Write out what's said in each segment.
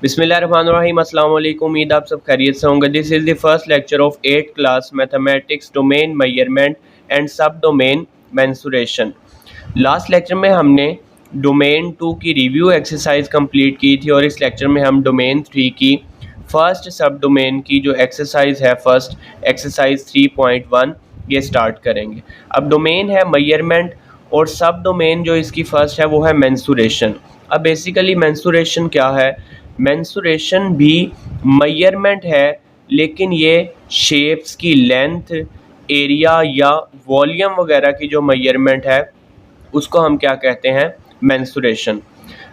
बिस्मिल्लाहिर्रहमानिर्रहीम अस्सलाम वालेकुम। उम्मीद आप सब खैरियत से होंगे। This is the first lecture of 8th class mathematics domain measurement and सब डोमेन मेंसुरेशन। लास्ट लेक्चर में हमने डोमेन 2 की रिव्यू एक्सरसाइज कंप्लीट की थी और इस लेक्चर में हम डोमेन 3 की फर्स्ट सब डोमेन की जो एक्सरसाइज है फर्स्ट एक्सरसाइज 3.1 ये स्टार्ट करेंगे। अब डोमेन है मेजरमेंट और सब डोमेन जो इसकी फर्स्ट है वो है मेंसुरेशन। अब बेसिकली मेंसुरेशन क्या है? मेंसुरेशन भी मेजरमेंट है, लेकिन ये शेप्स की लेंथ, एरिया या वॉल्यूम वगैरह की जो मेजरमेंट है उसको हम क्या कहते हैं? मेंसुरेशन।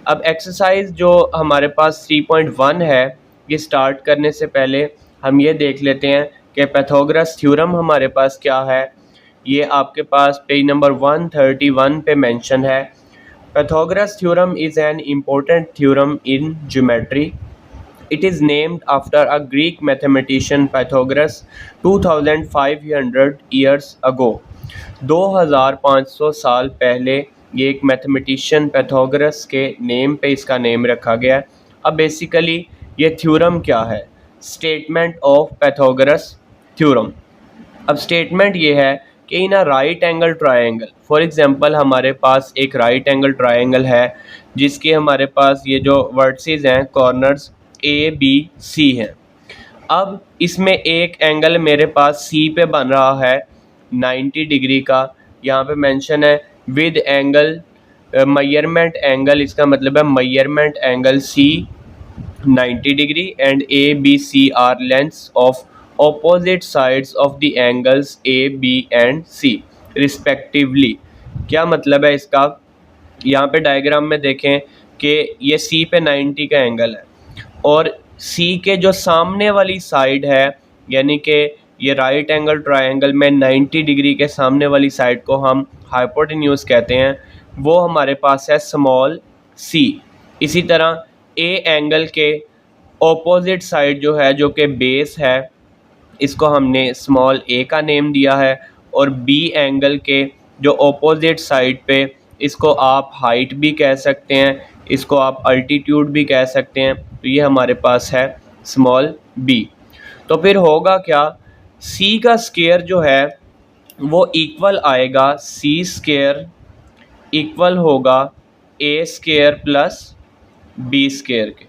अब एक्सरसाइज जो हमारे पास 3.1 है, ये स्टार्ट करने से पहले हम ये देख लेते हैं कि पाइथागोरस थ्योरम हमारे पास क्या है। ये आपके पास पेज नंबर 131 पे मेंशन है। Pythagoras theorem is an important theorem in geometry. It is named after a Greek mathematician Pythagoras 2500 years ago. 2500 साल पहले ये एक मैथमेटिशियन पैथागोरस के नेम पे इसका नेम रखा गया है। अब बेसिकली ये थ्योरम क्या है? Statement of Pythagoras theorem. अब स्टेटमेंट ये है कि in a right angle triangle, for example हमारे पास एक राइट एंगल ट्रायंगल है जिसके हमारे पास ये जो वर्टिसेस हैं कॉर्नर्स ए बी सी हैं। अब इसमें एक एंगल मेरे पास सी पे बन रहा है 90 डिग्री का, यहाँ पे मेंशन है विद एंगल मेजरमेंट एंगल, इसका मतलब है measurement angle C 90 degree and A B C are lengths of opposite sides of the angles A, B and C respectively। क्या मतलब है इसका? यहाँ पे डायग्राम में देखें कि ये C पे 90 का एंगल है और C के जो सामने वाली साइड है, यानी कि ये राइट एंगल ट्रायंगल में 90 डिग्री के सामने वाली साइड को हम हाइपोटेन्यूज कहते हैं, वो हमारे पास है स्मॉल c। इसी तरह A एंगल के ऑपोजिट साइड जो है, जो कि बेस है, इसको हमने स्मॉल a का नेम दिया है और b एंगल के जो ऑपोजिट साइड पे, इसको आप हाइट भी कह सकते हैं, इसको आप अल्टीट्यूड भी कह सकते हैं, तो ये हमारे पास है स्मॉल b। तो फिर होगा क्या? c का स्क्वायर जो है वो इक्वल आएगा, c स्क्वायर इक्वल होगा a square plus b square के,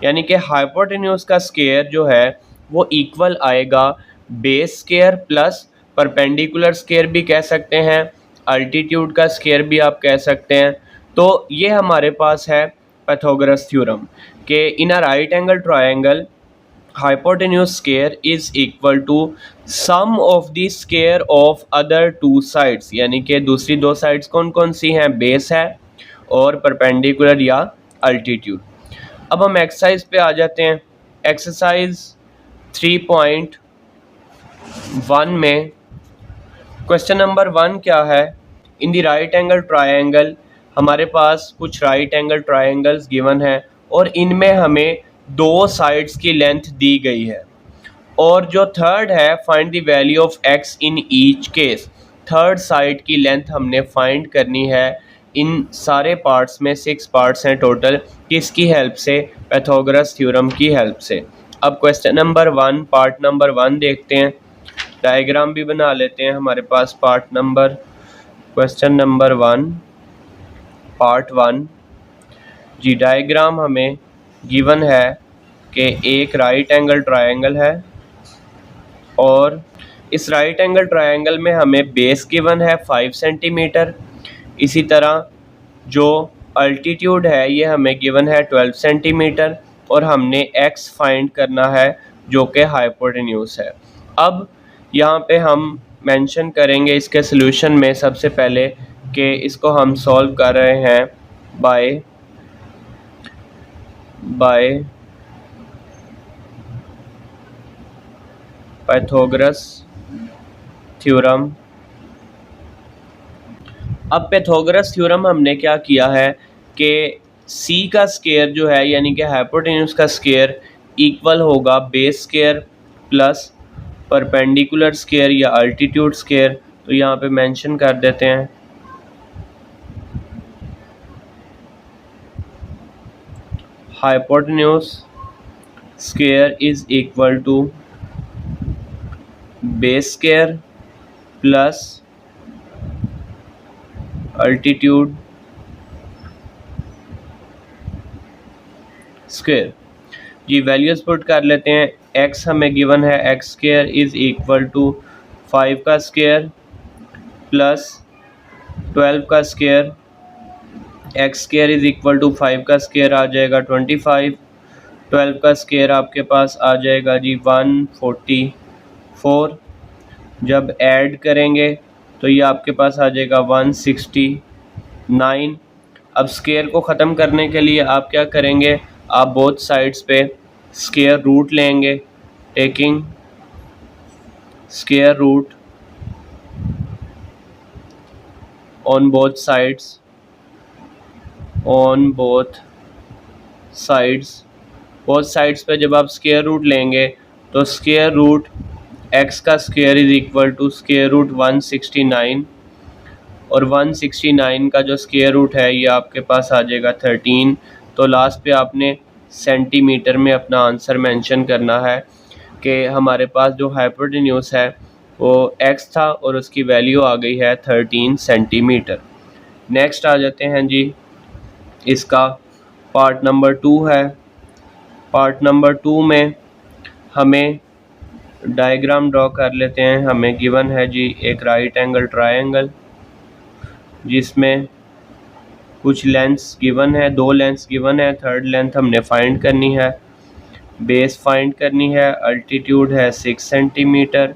यानी कि हाइपोटेन्यूज का स्क्वायर जो है वो इक्वल आएगा base square plus perpendicular square भी कह सकते हैं, अल्टीट्यूड का स्क्वायर भी आप कह सकते हैं। तो ये हमारे पास है पाइथागोरस थ्योरम कि in a right angle triangle hypotenuse square is equal to sum of the square of other two sides, यानी कि दूसरी दो साइड्स कौन कौन सी हैं? बेस है और परपेंडिकुलर या अल्टीट्यूड। अब हम एक्सरसाइज पे आ जाते हैं। एक्सरसाइज 3.1 में क्वेश्चन नंबर 1 क्या है? In the right angle triangle, हमारे पास कुछ राइट एंगल ट्रायंगल्स गिवन है और इनमें हमें दो साइड्स की लेंथ दी गई है, और जो थर्ड है find the value of x in each case. Third side की लेंथ हमने फाइंड करनी है। इन सारे पार्ट्स में 6 पार्ट्स हैं टोटल, किसकी हेल्प से? पाइथागोरस थ्योरम की हेल्प से। अब क्वेश्चन नंबर 1 पार्ट नंबर 1 देखते हैं, डायग्राम भी बना लेते हैं। हमारे पास क्वेश्चन नंबर 1 पार्ट 1 जी, डायग्राम हमें गिवन है कि एक राइट एंगल ट्रायंगल है और इस राइट एंगल ट्रायंगल में हमें बेस गिवन है 5 सेंटीमीटर। इसी तरह जो अल्टीट्यूड है ये हमें गिवन है 12 सेंटीमीटर और हमने x फाइंड करना है जो कि हाइपोटेन्यूज है। अब यहाँ पे हम मेंशन करेंगे इसके सॉल्यूशन में सबसे पहले कि इसको हम सॉल्व कर रहे हैं बाय पाइथागोरस थ्योरम। अब पाइथागोरस थ्योरम हमने क्या किया है कि c का स्क्वायर जो है, यानी कि हाइपोटेन्यूज का स्क्वायर इक्वल होगा base square plus perpendicular square या अल्टीट्यूड स्क्वायर। तो यहाँ पे मेंशन कर देते हैं hypotenuse square is equal to base square plus altitude square. जी वैल्यूज पुट कर लेते हैं। x हमें गिवन है X square is equal to 5 का स्क्वायर प्लस 12 का square. X square is equal to 5 का स्क्वायर आ जाएगा 25, 12 का स्क्वायर आपके पास आ जाएगा जी 144। जब ऐड करेंगे तो ये आपके पास आ जाएगा 169। अब स्क्वायर को ख़त्म करने के लिए आप क्या करेंगे, आप बोथ साइड्स पे स्क्वायर रूट लेंगे, taking square root on both sides, on both sides पे जब आप स्क्वायर रूट लेंगे तो स्क्वायर रूट एक्स का square is equal to square root 169 और 169 का जो स्क्वायर रूट है ये आपके पास आ जाएगा 13। तो लास्ट पे आपने सेंटीमीटर में अपना आंसर मेंशन करना है कि हमारे पास जो हाइपोटेन्यूज है वो x था और उसकी वैल्यू आ गई है 13 सेंटीमीटर। नेक्स्ट आ जाते हैं जी, इसका पार्ट नंबर 2 है। पार्ट नंबर 2 में हमें डायग्राम ड्रॉ कर लेते हैं। हमें गिवन है जी एक राइट एंगल ट्रायंगल जिसमें कुछ लेंथ्स गिवन है, 2 लेंथ्स गिवन है, थर्ड लेंथ हमने फाइंड करनी है, बेस फाइंड करनी है, अल्टीट्यूड है 6 सेंटीमीटर,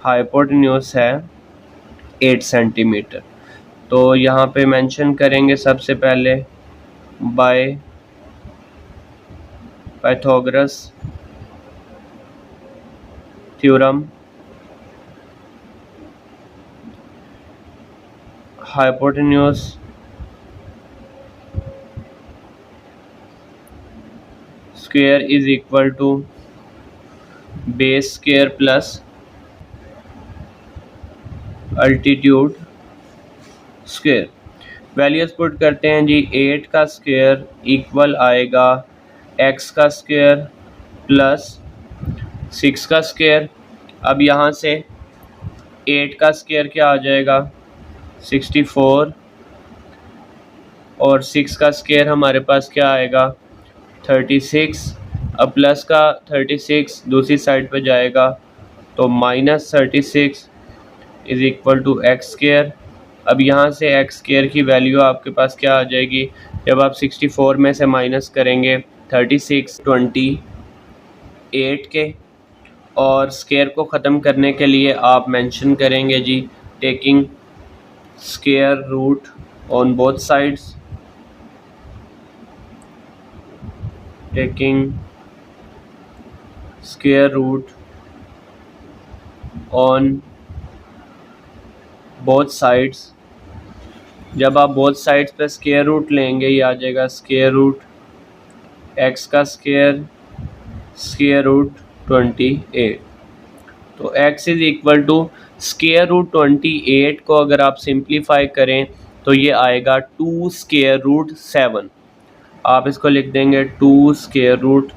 हाइपोटेन्यूज है 8 सेंटीमीटर। तो यहाँ पे मेंशन करेंगे सबसे पहले by Pythagoras theorem hypotenuse square is equal to base square plus altitude square. Values put करते हैं जी, 8 का स्क्वायर इक्वल आएगा x का स्क्वायर प्लस 6 का स्क्वायर। अब यहाँ से 8 का स्क्वायर क्या आ जाएगा 64 और 6 का स्क्वायर हमारे पास क्या आएगा 36। अब प्लस का 36 दूसरी साइड पे जाएगा तो -36 is equal to x square. अब यहाँ से एक्स स्क्वायर की वैल्यू आपके पास क्या आ जाएगी, जब आप 64 में से माइनस करेंगे 36 28 के, और स्क्वायर को ख़त्म करने के लिए आप मेंशन करेंगे जी taking square root on both sides, taking square root on both sides. जब आप बोथ साइड्स पे स्क्वायर रूट लेंगे ये आ जाएगा स्क्वायर रूट एक्स का स्क्वायर रूट 28। तो x is equal to square root 28 को अगर आप सिंप्लीफाई करें तो ये आएगा 2 स्क्वायर रूट 7। आप इसको लिख देंगे 2 स्क्वायर रूट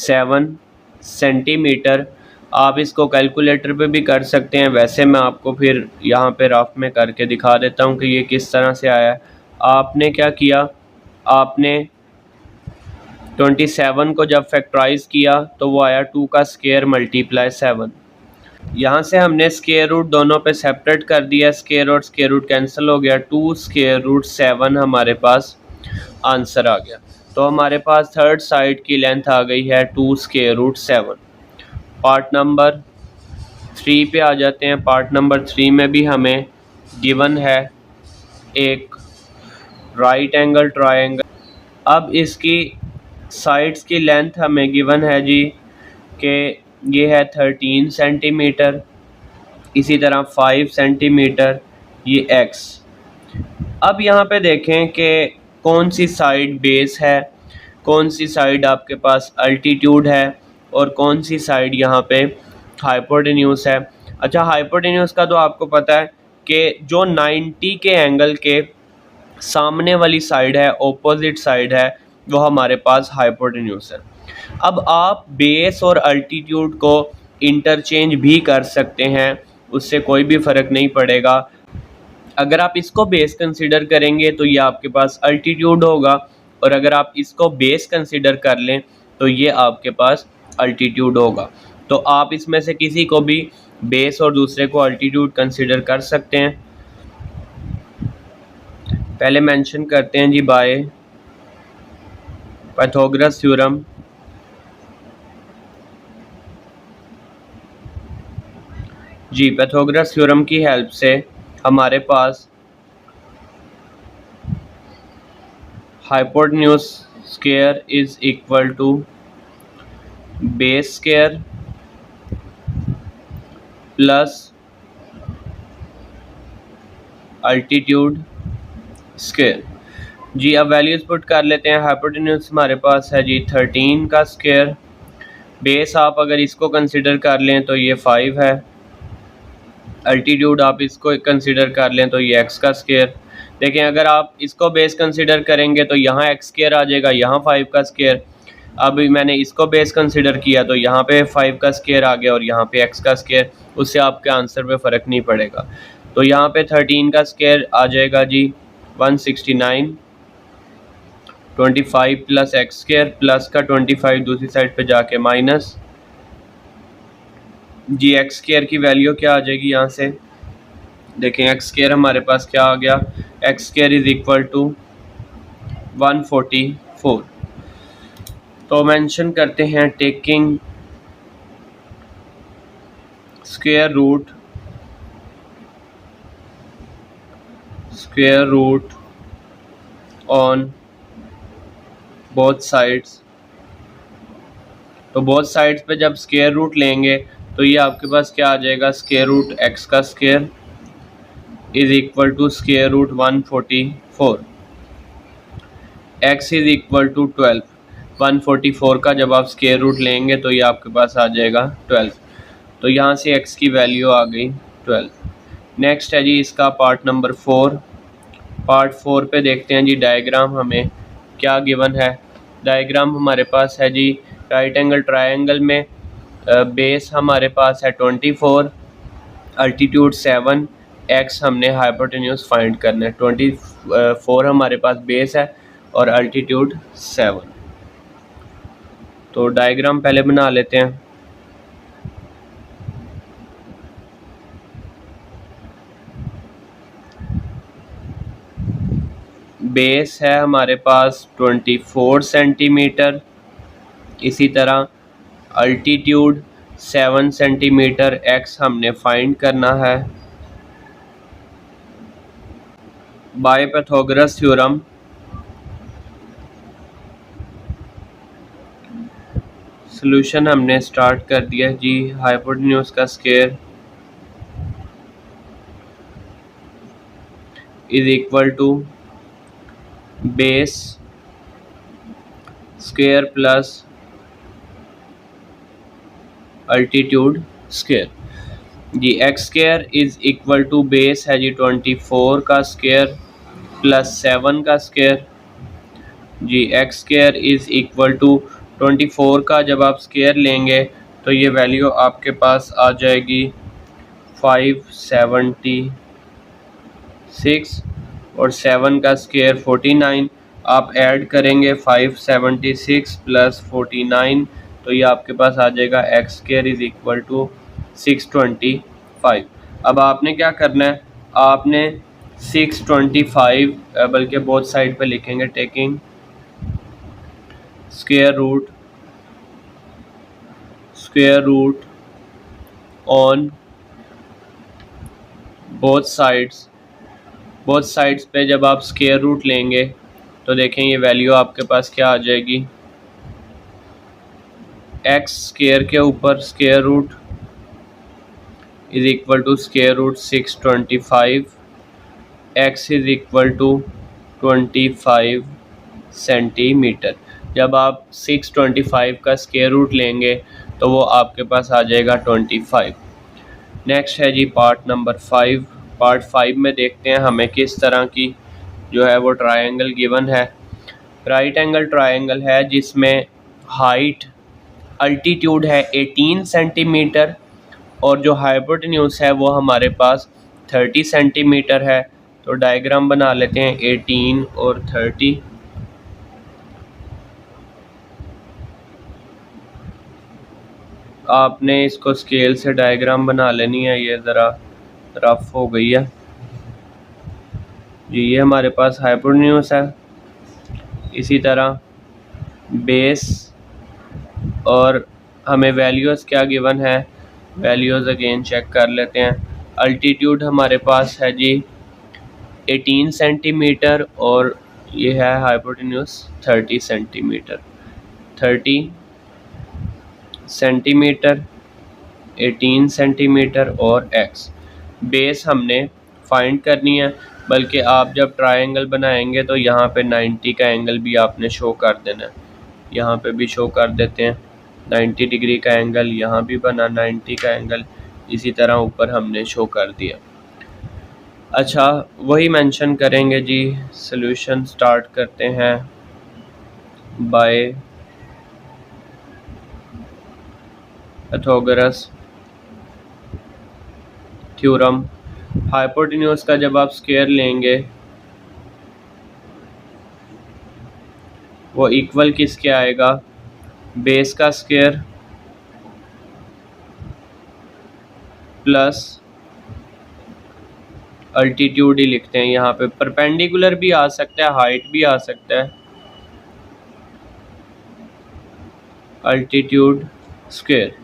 7 सेंटीमीटर। आप इसको कैलकुलेटर पे भी कर सकते हैं, वैसे मैं आपको फिर यहाँ पे रफ में करके दिखा देता हूँ कि ये किस तरह से आया है। आपने क्या किया, आपने 27 को जब फैक्टराइज किया तो वो आया 2 का स्क्वायर मल्टीप्लाई 7। यहाँ से हमने स्क्वायर रूट दोनों पे सेपरेट कर दिया, स्क्वायर रूट कैंसिल हो गया, 2 स्क्वायर रूट 7 हमारे पास आंसर आ गया। तो हमारे पास थर्ड साइड की लेंथ आ गई है 2 स्क्वायर रूट 7। पार्ट नंबर 3 पे आ जाते हैं। पार्ट नंबर 3 में भी हमें गिवन है एक राइट एंगल ट्रायंगल। अब इसकी साइड्स की लेंथ हमें गिवन है जी कि ये है 13 सेंटीमीटर, इसी तरह 5 सेंटीमीटर ये x। अब यहाँ पे देखें कि कौन सी साइड बेस है, कौन सी साइड आपके पास अल्टीट्यूड है और कौन सी साइड यहाँ पे हाइपोटेन्यूज है। अच्छा, हाइपोटेन्यूज का तो आपको पता है कि जो 90 के एंगल के सामने वाली साइड है, ऑपोजिट साइड है, वो हमारे पास हाइपोटेन्यूज है। अब आप बेस और अल्टीट्यूड को इंटरचेंज भी कर सकते हैं, उससे कोई भी फ़र्क नहीं पड़ेगा। अगर आप इसको बेस कंसिडर करेंगे तो ये आपके पास अल्टीट्यूड होगा, और अगर आप इसको बेस कंसिडर कर लें तो ये आपके पास अल्टीट्यूड होगा। तो आप इसमें से किसी को भी बेस और दूसरे को अल्टीट्यूड कंसिडर कर सकते हैं। पहले मेंशन करते हैं जी बाय पाइथागोरस थ्योरम। जी, पाइथागोरस थ्योरम की हेल्प से हमारे पास hypotenuse square is equal to base square plus altitude square. जी, अब वैल्यूज़ पुट कर लेते हैं। हाइपोटेन्यूज हमारे पास है जी 13 का स्क्वायर, बेस आप अगर इसको कंसिडर कर लें तो ये 5 है, अल्टीट्यूड आप इसको कंसिडर कर लें तो ये x का स्क्वायर। देखें, अगर आप इसको बेस कंसिडर करेंगे तो यहाँ x स्क्वायर आ जाएगा, यहाँ 5 का स्क्वायर। अब मैंने इसको बेस कंसिडर किया तो यहाँ पे 5 का स्क्वायर आ गया और यहाँ पे x का स्क्वायर, उससे आपके आंसर पे फ़र्क नहीं पड़ेगा। तो यहाँ पे 13 का स्क्वायर आ जाएगा जी 169, 25 प्लस एक्स स्क्वायर प्लस का 25 दूसरी साइड पे जाके माइनस। जी, एक्स स्क्वायर की वैल्यू क्या आ जाएगी यहाँ से? देखें, एक्स स्क्वायर हमारे पास क्या आ गया, x square is equal to 144। तो मेंशन करते हैं taking square root on both sides. तो बोथ साइड्स पे जब स्क्वायर रूट लेंगे तो ये आपके पास क्या आ जाएगा, स्क्वायर रूट एक्स का square is equal to square root 144। X is equal to 12। 144 का जब आप स्क्वायर रूट लेंगे तो ये आपके पास आ जाएगा 12। तो यहाँ से एक्स की वैल्यू आ गई 12। नेक्स्ट है जी इसका पार्ट नंबर 4। पार्ट 4 पे देखते हैं जी डायग्राम हमें क्या गिवन है। डायग्राम हमारे पास है जी राइट एंगल ट्रायंगल में बेस हमारे पास है 24, अल्टीट्यूड 7, एक्स हमने हाइपोटेन्यूज फाइंड करना है। 24 हमारे पास बेस है और अल्टीट्यूड 7। तो डायग्राम पहले बना लेते हैं। बेस है हमारे पास 24 सेंटीमीटर, इसी तरह अल्टीट्यूड 7 सेंटीमीटर, एक्स हमने फाइंड करना है। बाय पाइथागोरस थ्योरम सॉल्यूशन हमने स्टार्ट कर दिया जी। हाइपोटेन्यूज का square is equal to base square plus altitude square. जी, x square is equal to base है जी 24 का स्क्वायर प्लस 7 का स्क्वायर। जी, x square is equal to 24 का जब आप स्क्वायर लेंगे तो ये वैल्यू आपके पास आ जाएगी 576 और 7 का स्क्वायर 49। आप ऐड करेंगे 576 प्लस 49 तो ये आपके पास आ जाएगा x square is equal to 625। अब आपने क्या करना है, आपने 625 बल्कि बोथ साइड पे लिखेंगे taking square root on both sides पे जब आप स्क्वायर रूट लेंगे तो देखें ये वैल्यू आपके पास क्या आ जाएगी, एक्स स्क्वायर के ऊपर square root is equal to square root 625, x is equal to 25 centimetre. जब आप 625 का स्क्वायर रूट लेंगे तो वो आपके पास आ जाएगा 25। नेक्स्ट है जी पार्ट नंबर 5। पार्ट 5 में देखते हैं हमें किस तरह की जो है वो ट्रायंगल गिवन है। राइट एंगल ट्रायंगल है जिसमें हाइट अल्टीट्यूड है 18 सेंटीमीटर और जो हाइपोटेन्यूज है वो हमारे पास 30 सेंटीमीटर है। तो डायग्राम बना लेते हैं 18 और 30। आपने इसको स्केल से डायग्राम बना लेनी है, ये ज़रा रफ हो गई है जी। ये हमारे पास हाइपोटेन्यूज है, इसी तरह बेस, और हमें वैल्यूज़ क्या गिवन है, वैल्यूज़ अगेन चेक कर लेते हैं। अल्टीट्यूड हमारे पास है जी 18 सेंटीमीटर और ये है हाइपोटेन्यूज 30 सेंटीमीटर। 30 सेंटीमीटर, 18 सेंटीमीटर और x। बेस हमने फाइंड करनी है, बल्कि आप जब ट्रायंगल बनाएंगे तो यहाँ पे 90 का एंगल भी आपने शो कर देना है। यहाँ पे भी शो कर देते हैं 90 डिग्री का एंगल, यहाँ भी बना 90 का एंगल, इसी तरह ऊपर हमने शो कर दिया। अच्छा, वही मेंशन करेंगे जी। सॉल्यूशन स्टार्ट करते हैं बाय पाइथागोरस थ्योरम। हाइपोटेन्यूज का जब आप स्क्वायर लेंगे वो इक्वल किसके आएगा, बेस का स्क्वायर प्लस अल्टीट्यूड ही लिखते हैं। यहाँ पे परपेंडिकुलर भी आ सकता है, हाइट भी आ सकता है, अल्टीट्यूड स्क्वायर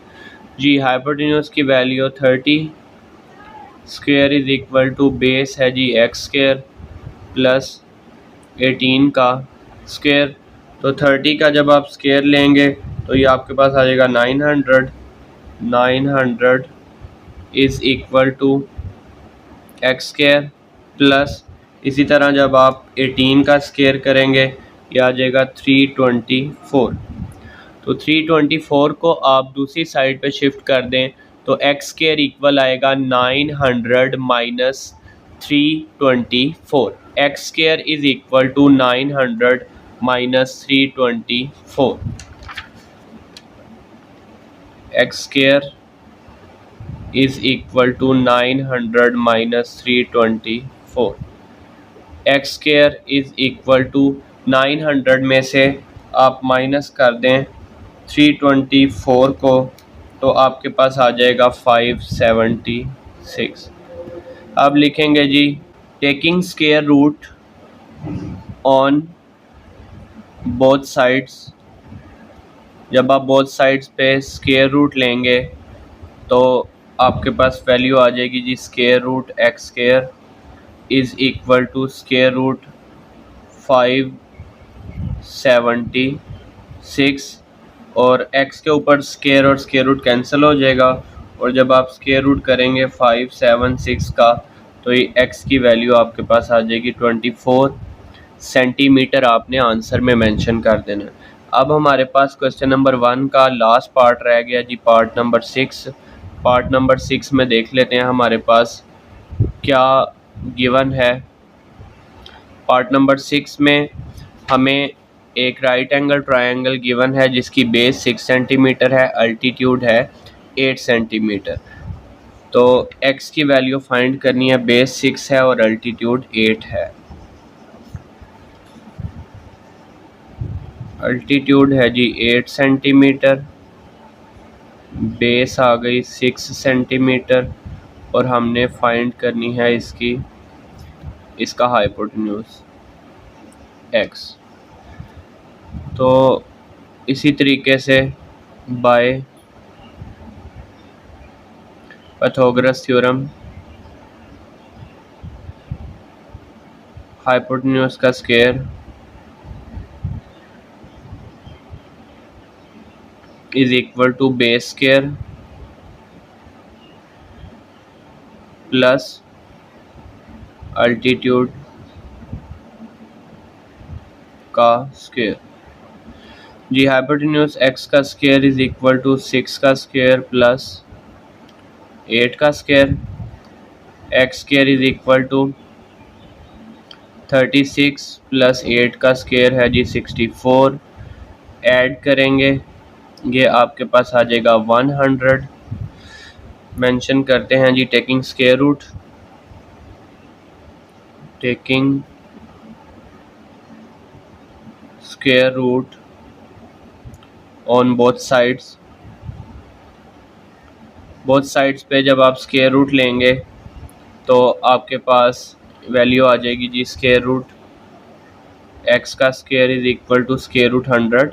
जी। हाइपोटेन्यूज की value 30, square is equal to base है जी एक्स स्क्वायर प्लस 18 का स्क्वायर। तो 30 का जब आप स्क्वायर लेंगे तो ये आपके पास आ जाएगा 900। 900 is equal to x square plus, इसी तरह जब आप 18 का स्क्वायर करेंगे ये आ जाएगा 324। तो 324 को आप दूसरी साइड पे शिफ्ट कर दें तो एक्स स्क्वायर इक्वल आएगा 900 minus 324। X square is equal to 900 minus 324। X square is equal to 900 minus 324। X square is equal to 900 में से आप माइनस कर दें 324 को तो आपके पास आ जाएगा 576। अब लिखेंगे जी taking square root on both sides. जब आप बोथ साइड्स पे स्क्वायर रूट लेंगे तो आपके पास वैल्यू आ जाएगी जी square root x square is equal to square root 576 और x के ऊपर स्क्वायर और स्क्वायर रूट कैंसिल हो जाएगा, और जब आप स्क्वायर रूट करेंगे 576 का तो ये x की वैल्यू आपके पास आ जाएगी 24 सेंटीमीटर। आपने आंसर में मेंशन कर देना। अब हमारे पास क्वेश्चन नंबर 1 का लास्ट पार्ट रह गया जी, पार्ट नंबर 6। पार्ट नंबर 6 में देख लेते हैं हमारे पास क्या गिवन है। पार्ट नंबर 6 में हमें एक राइट एंगल ट्रायंगल गिवन है जिसकी बेस 6 सेंटीमीटर है, अल्टीट्यूड है 8 सेंटीमीटर। तो x की वैल्यू फाइंड करनी है, बेस 6 है और अल्टीट्यूड 8 है। अल्टीट्यूड है जी 8 सेंटीमीटर, बेस आ गई 6 सेंटीमीटर और हमने फाइंड करनी है इसका हाइपोटेन्यूज x। तो इसी तरीके से बाय पाइथागोरस थ्योरम हाइपोटेन्यूज का square is equal to base square plus altitude का स्क्वायर जी। हाइपोटेन्यूज x का स्क्वायर इज इक्वल टू 6 का स्क्वायर प्लस 8 का square. X square is equal to 36 plus 8 का स्क्वायर है जी 64, ऐड करेंगे ये आपके पास आ जाएगा 100। मेंशन करते हैं जी taking square root, taking square root on both sides. Both sides पे जब आप स्क्वायर रूट लेंगे तो आपके पास वैल्यू आ जाएगी जी स्क्वायर रूट एक्स का square is equal to square root 100।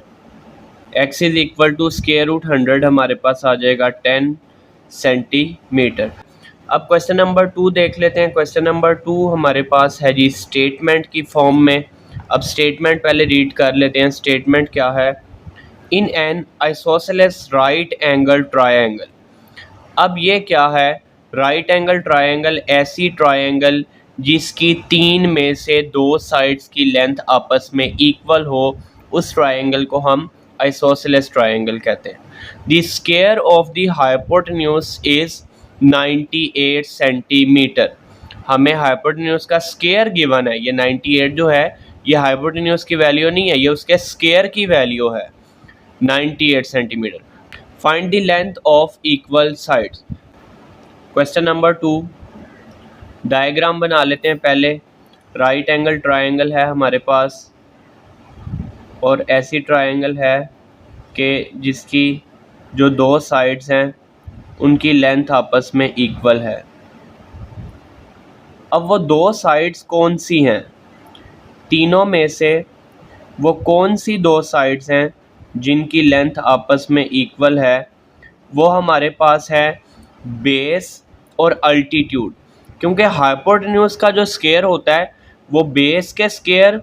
X is equal to square root 100 हमारे पास आ जाएगा 10 सेंटीमीटर। अब क्वेश्चन नंबर 2 देख लेते हैं। क्वेश्चन नंबर 2 हमारे पास है जी स्टेटमेंट की फॉर्म में। अब स्टेटमेंट पहले रीड कर लेते हैं। स्टेटमेंट क्या है? In an isosceles right angle triangle. अब ये क्या है? राइट एंगल ट्रायंगल ऐसी ट्रायंगल जिसकी 3 में से 2 साइड्स की लेंथ आपस में इक्वल हो, उस ट्रायंगल को हम आइसोसेलेस ट्रायंगल कहते हैं। The square of the hypotenuse is 98 centimetre. हमें हाइपोटेन्यूज का स्क्वायर गिवन है, ये 98 जो है ये हाइपोटेन्यूज की वैल्यू नहीं है, ये उसके स्क्वायर की वैल्यू है 98 centimetre. Find the length of equal sides. Question number 2, diagram बना लेते हैं पहले। राइट एंगल ट्रायंगल है हमारे पास और ऐसी ट्रायंगल है कि जिसकी जो 2 साइड्स हैं उनकी लेंथ आपस में इक्वल है। अब वो 2 साइड्स कौन सी हैं? तीनों में से वो कौन सी 2 साइड्स हैं जिनकी लेंथ आपस में इक्वल है? वो हमारे पास है बेस और अल्टीट्यूड। क्योंकि हाइपोटेन्यूज का जो स्क्वायर होता है वो बेस के स्क्वायर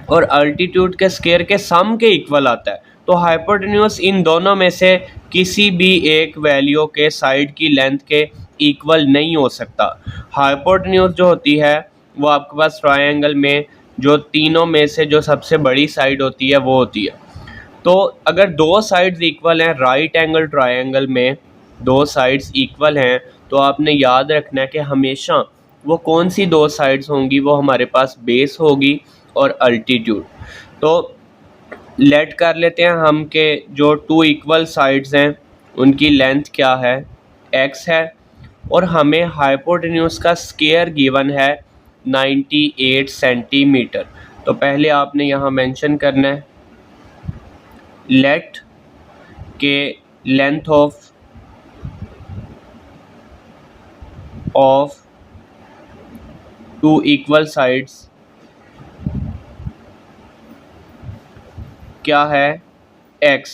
और अल्टीट्यूड के स्क्वायर के सम के इक्वल आता है। तो हाइपोटेन्यूज इन दोनों में से किसी भी एक वैल्यू के साइड की लेंथ के इक्वल नहीं हो सकता। हाइपोटेन्यूज जो होती है वो आपके पास ट्रायंगल में जो तीनों में से जो सबसे बड़ी साइड होती है वो होती है। तो अगर 2 साइड्स इक्वल हैं राइट एंगल ट्रायंगल में, 2 साइड्स इक्वल हैं, तो आपने याद रखना है कि हमेशा वो कौन सी 2 साइड्स होंगी? वो हमारे पास बेस होगी और अल्टीट्यूड। तो लेट कर लेते हैं हम के जो 2 इक्वल साइड्स हैं उनकी लेंथ क्या है? x है और हमें हाइपोटेन्यूज का स्क्वायर गिवन है 98 सेंटीमीटर। तो पहले आपने यहाँ मेंशन करना है लेट के लेंथ ऑफ 2 इक्वल साइड्स क्या है? x।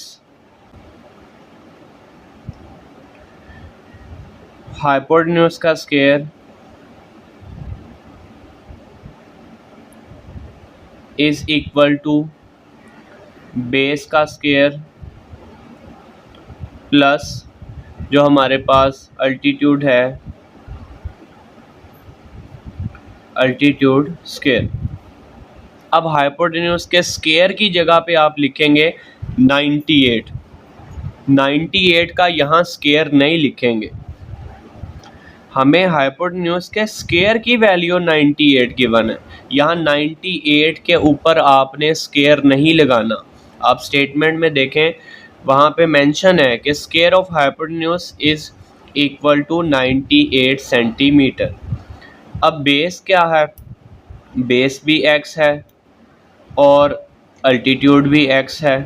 हाइपोटेन्यूज का square is equal to base का स्क्वायर प्लस जो हमारे पास अल्टीट्यूड है अल्टीट्यूड स्क्वायर। अब हाइपोटेन्यूज के स्क्वायर की जगह पे आप लिखेंगे 98। 98 का यहाँ स्क्वायर नहीं लिखेंगे, हमें हाइपोटेन्यूज के स्क्वायर की वैल्यू 98 गिवन है। यहाँ 98 के ऊपर आपने स्क्वायर नहीं लगाना। आप स्टेटमेंट में देखें वहाँ पे मेंशन है कि square of hypotenuse is equal to 98 centimetre. अब बेस क्या है? बेस भी x है और अल्टीट्यूड भी x है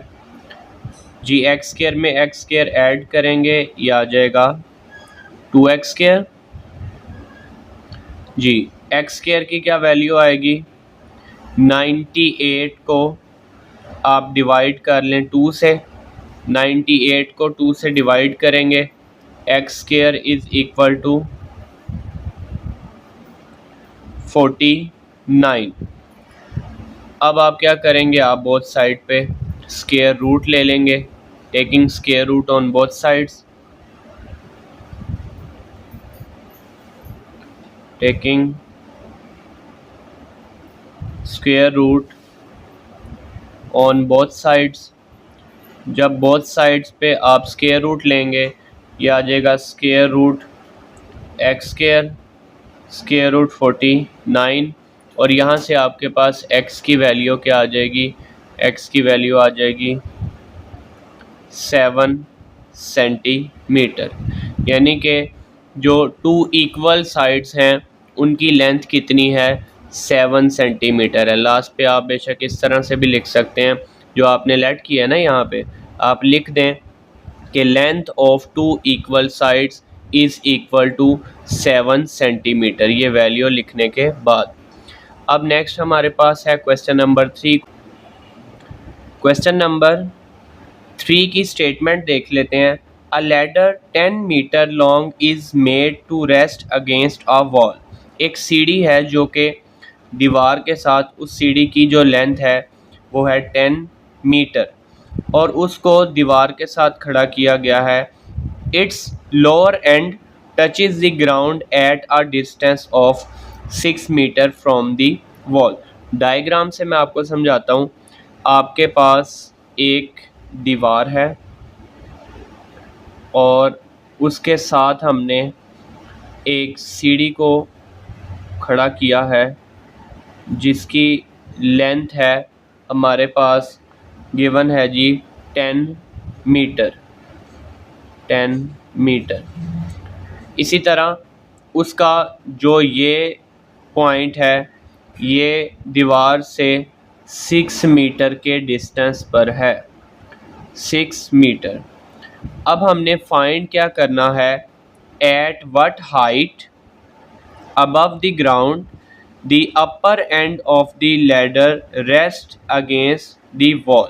जी। एक्स स्क्वायर में एक्स स्क्वायर ऐड करेंगे ये आ जाएगा 2x स्क्वायर जी। एक्स स्क्वायर की क्या वैल्यू आएगी? 98 को आप डिवाइड कर लें 2 से, 98 को 2 से डिवाइड करेंगे, x square is equal to 49। अब आप क्या करेंगे? आप बोथ साइड पे स्क्वायर रूट ले लेंगे, taking square root on both sides, taking square root on both sides. जब बोथ साइड्स पे आप स्क्वायर रूट लेंगे ये आ जाएगा square root x square, square root 49 और यहाँ से आपके पास x की वैल्यू क्या आ जाएगी, x की वैल्यू आ जाएगी 7 सेंटीमीटर। यानी कि जो 2 इक्वल साइड्स हैं उनकी लेंथ कितनी है, 7 सेंटीमीटर है। लास्ट पे आप बेशक इस तरह से भी लिख सकते हैं, जो आपने लेट किया है ना यहाँ पे आप लिख दें कि length of 2 equal sides is equal to 7 centimetre, ये वैल्यू लिखने के बाद। अब नेक्स्ट हमारे पास है क्वेश्चन नंबर 3। क्वेश्चन नंबर 3 की स्टेटमेंट देख लेते हैं। A ladder 10 metre long is made to rest against a wall. एक सीढ़ी है जो कि दीवार के साथ, उस सीढ़ी की जो लेंथ है वो है 10 मीटर और उसको दीवार के साथ खड़ा किया गया है। Its lower end touches the ground at a distance of 6 metre from the wall. Diagram से मैं आपको समझाता हूँ। आपके पास एक दीवार है और उसके साथ हमने एक सीढ़ी को खड़ा किया है जिसकी लेंथ है हमारे पास गिवन है जी 10 मीटर। 10 मीटर। इसी तरह उसका जो ये पॉइंट है ये दीवार से 6 मीटर के डिस्टेंस पर है, 6 मीटर। अब हमने फाइंड क्या करना है, at what height above the ground the upper end of the ladder rest against the wall.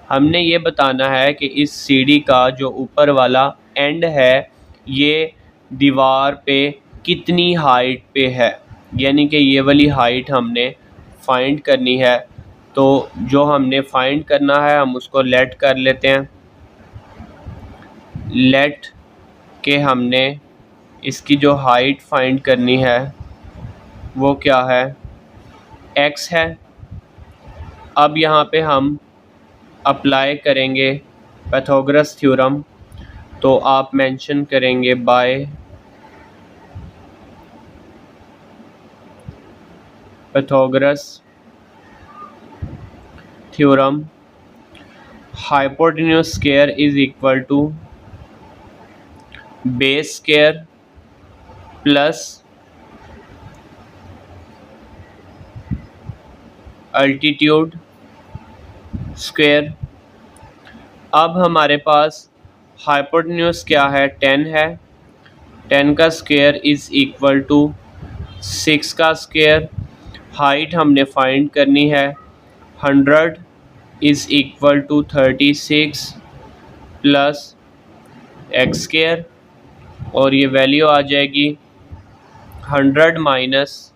हमने ये बताना है कि इस सीढ़ी का जो ऊपर वाला एंड है ये दीवार पे कितनी हाइट पे है, यानी कि ये वाली हाइट हमने फाइंड करनी है। तो जो हमने फाइंड करना है हम उसको लेट कर लेते हैं। लेट के हमने इसकी जो हाइट फाइंड करनी है वो क्या है, x है। अब यहाँ पे हम अप्लाई करेंगे पाइथागोरस थ्योरम, तो आप मेंशन करेंगे by Pythagoras theorem hypotenuse square is equal to base square plus altitude square. अब हमारे पास हाइपोटेन्यूज क्या है, 10 है। 10 का स्क्वायर इज़ इक्वल टू 6 का स्क्वायर। हाइट हमने फाइंड करनी है, 100 is equal to 36 plus x square और ये वैल्यू आ जाएगी 100 minus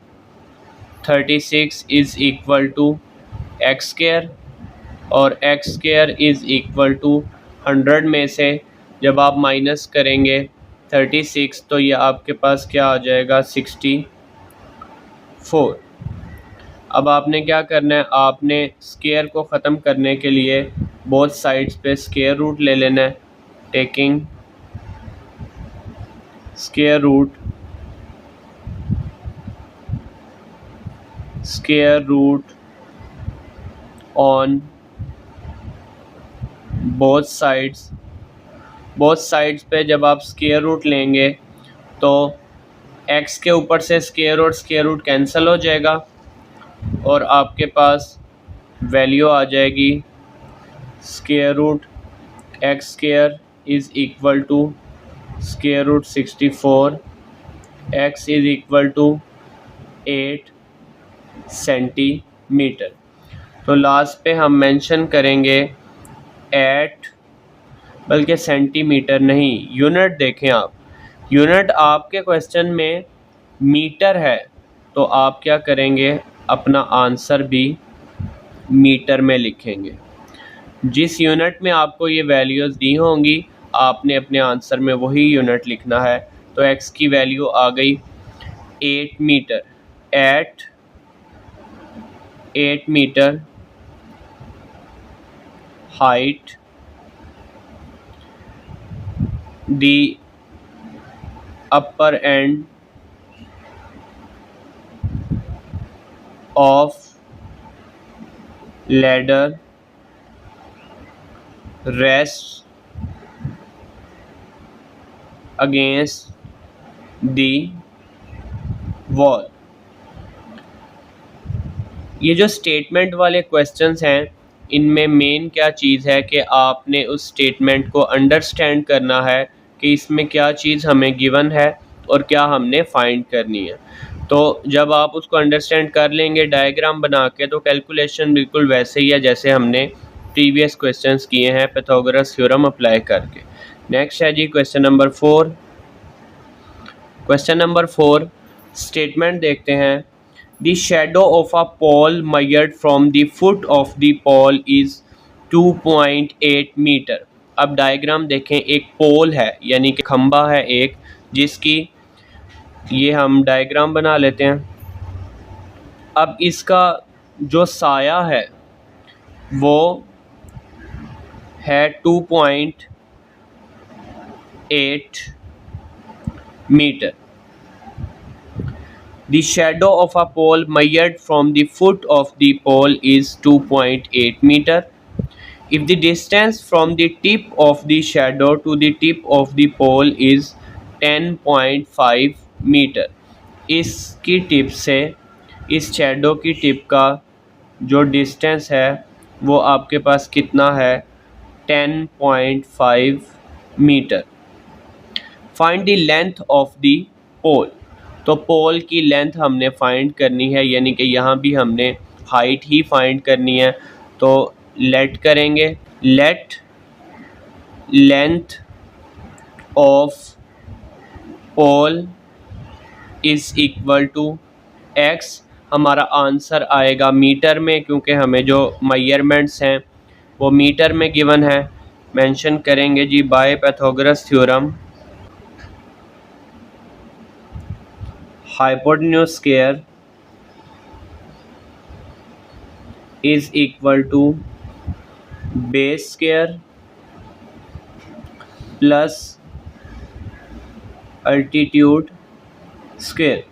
36 is equal to x square और x square is equal to 100 में से जब आप माइनस करेंगे 36 तो ये आपके पास क्या आ जाएगा 64। अब आपने क्या करना है, आपने स्क्वायर को ख़त्म करने के लिए बोथ साइड्स पे स्क्वायर रूट ले लेना है। Taking square root on both sides पे जब आप स्क्वायर रूट लेंगे तो x के ऊपर से स्क्वायर रूट कैंसिल हो जाएगा और आपके पास वैल्यू आ जाएगी square root x square is equal to square root 64, x is equal to 8 centimetre. तो लास्ट पे हम मेंशन करेंगे 8, बल्कि सेंटीमीटर नहीं, यूनिट देखें आप, यूनिट आपके क्वेश्चन में मीटर है तो आप क्या करेंगे, अपना आंसर भी मीटर में लिखेंगे। जिस यूनिट में आपको ये वैल्यूज़ दी होंगी आपने अपने आंसर में वही यूनिट लिखना है। तो x की वैल्यू आ गई 8 metre. 8 metre height, the upper end of ladder rest against the wall. ये जो स्टेटमेंट वाले क्वेश्चंस हैं, इनमें मेन क्या चीज़ है कि आपने उस स्टेटमेंट को अंडरस्टैंड करना है कि इसमें क्या चीज़ हमें गिवन है और क्या हमने फाइंड करनी है। तो जब आप उसको अंडरस्टैंड कर लेंगे डायग्राम बना के, तो कैलकुलेशन बिल्कुल वैसे ही है जैसे हमने प्रीवियस क्वेश्चंस किए हैं पाइथागोरस थ्योरम अप्लाई करके। नेक्स्ट है जी question number 4। Question number 4 statement देखते हैं। The shadow of a pole measured from the foot of the pole is 2.8 metre. अब डायग्राम देखें, एक पोल है यानी कि खंबा है एक, जिसकी ये हम डायग्राम बना लेते हैं। अब इसका जो साया है वो है 2.8 metre. The shadow of a pole measured from the foot of the pole is 2.8 meter. If the distance from the tip of the shadow to the tip of the pole is 10.5 meter, इसकी tip से इस shadow की tip का जो distance है वो आपके पास कितना है, 10.5 metre. Find the length of the pole. तो पोल की लेंथ हमने फाइंड करनी है, यानी कि यहाँ भी हमने हाइट ही फाइंड करनी है। तो लेट करेंगे, let length of pole is equal to x. हमारा आंसर आएगा मीटर में, क्योंकि हमें जो मेजरमेंट्स हैं वो मीटर में गिवन है। मेंशन करेंगे जी by Pythagoras theorem hypotenuse square is equal to base square plus altitude square।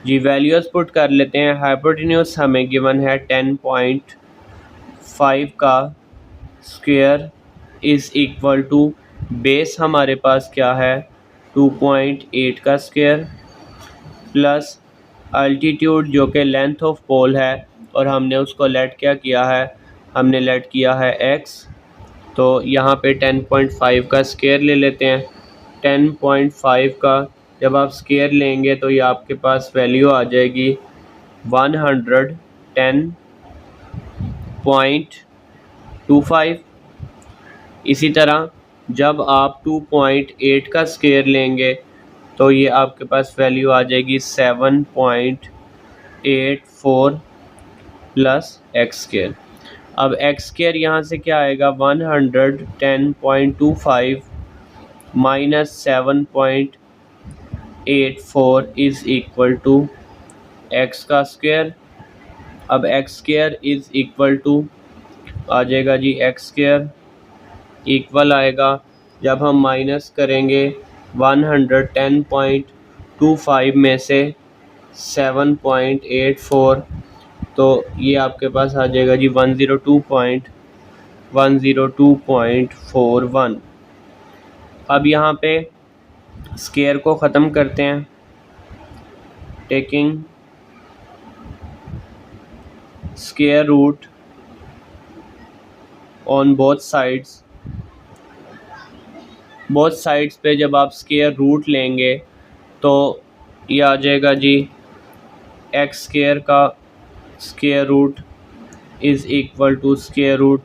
जी वैल्यूज पुट कर लेते हैं। हाइपोटेन्यूज हमें गिवन है 10.5 का square is equal to base हमारे पास क्या है 2.8 का स्क्वायर प्लस अल्टीट्यूड जो कि लेंथ ऑफ पोल है, और हमने उसको लेट क्या किया है, हमने लेट किया है x। तो यहाँ पे 10.5 का स्क्वायर ले लेते हैं। 10.5 का जब आप स्क्वायर लेंगे तो ये आपके पास वैल्यू आ जाएगी 110.25। इसी तरह जब आप 2.8 का स्क्वायर लेंगे तो ये आपके पास वैल्यू आ जाएगी 7.84 प्लस एक्स स्क्वायर। अब एक्स स्क्वायर यहाँ से क्या आएगा 110.25 minus 7.84 is equal to x का स्क्वायर। अब x square is equal to आ जाएगा जी एक्स स्क्वायर इक्वल आएगा, जब हम माइनस करेंगे 110.25 में से 7.84, तो ये आपके पास आ जाएगा जी 102.41। अब यहाँ पे स्क्वायर को ख़त्म करते हैं, taking square root on both sides. Both sides पे जब आप स्क्वायर रूट लेंगे तो ये आ जाएगा जी एक्स स्क्वायर का square root is equal to square root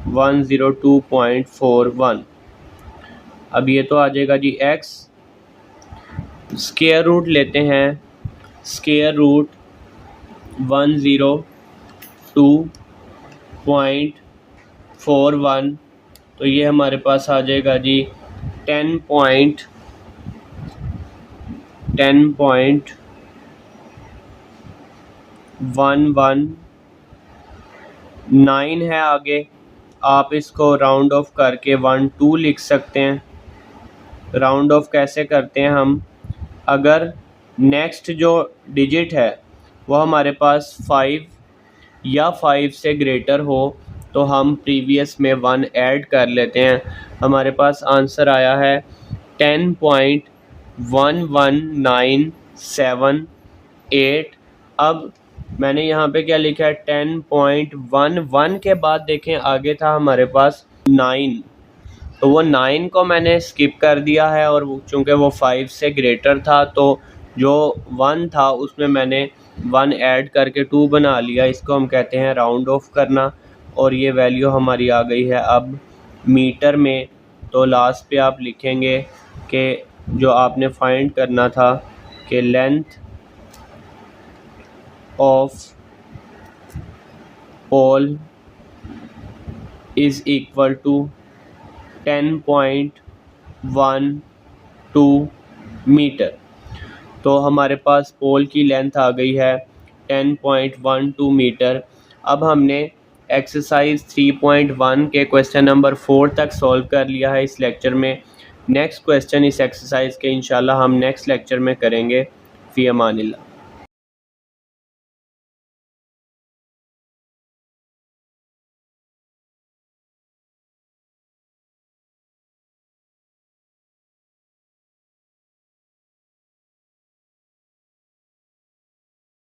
102.41। अब ये तो आ जाएगा जी एक्स, स्क्वायर रूट लेते हैं, स्क्वायर रूट 102.41, तो ये हमारे पास आ जाएगा जी 10.119 है। आगे आप इसको राउंड ऑफ करके 12 लिख सकते हैं। राउंड ऑफ कैसे करते हैं हम, अगर नेक्स्ट जो डिजिट है वो हमारे पास 5 या 5 से ग्रेटर हो तो हम प्रीवियस में 1 ऐड कर लेते हैं। हमारे पास आंसर आया है 10.11978। अब मैंने यहाँ पे क्या लिखा है 10.11 के बाद देखें आगे था हमारे पास 9, तो वो 9 को मैंने स्किप कर दिया है और चूँकि वो 5 से ग्रेटर था तो जो 1 था उसमें मैंने 1 ऐड करके 2 बना लिया। इसको हम कहते हैं राउंड ऑफ करना और ये वैल्यू हमारी आ गई है अब मीटर में। तो लास्ट पे आप लिखेंगे कि जो आपने फाइंड करना था कि length of pole is equal to 10.12 metre. तो हमारे पास पोल की लेंथ आ गई है 10.12 मीटर। अब हमने एक्सरसाइज 3.1 के क्वेश्चन नंबर 4 तक सॉल्व कर लिया है इस लेक्चर में। नेक्स्ट क्वेश्चन इस एक्सरसाइज के इंशाल्लाह हम नेक्स्ट लेक्चर में करेंगे। फ़ी अमानिल्लाह।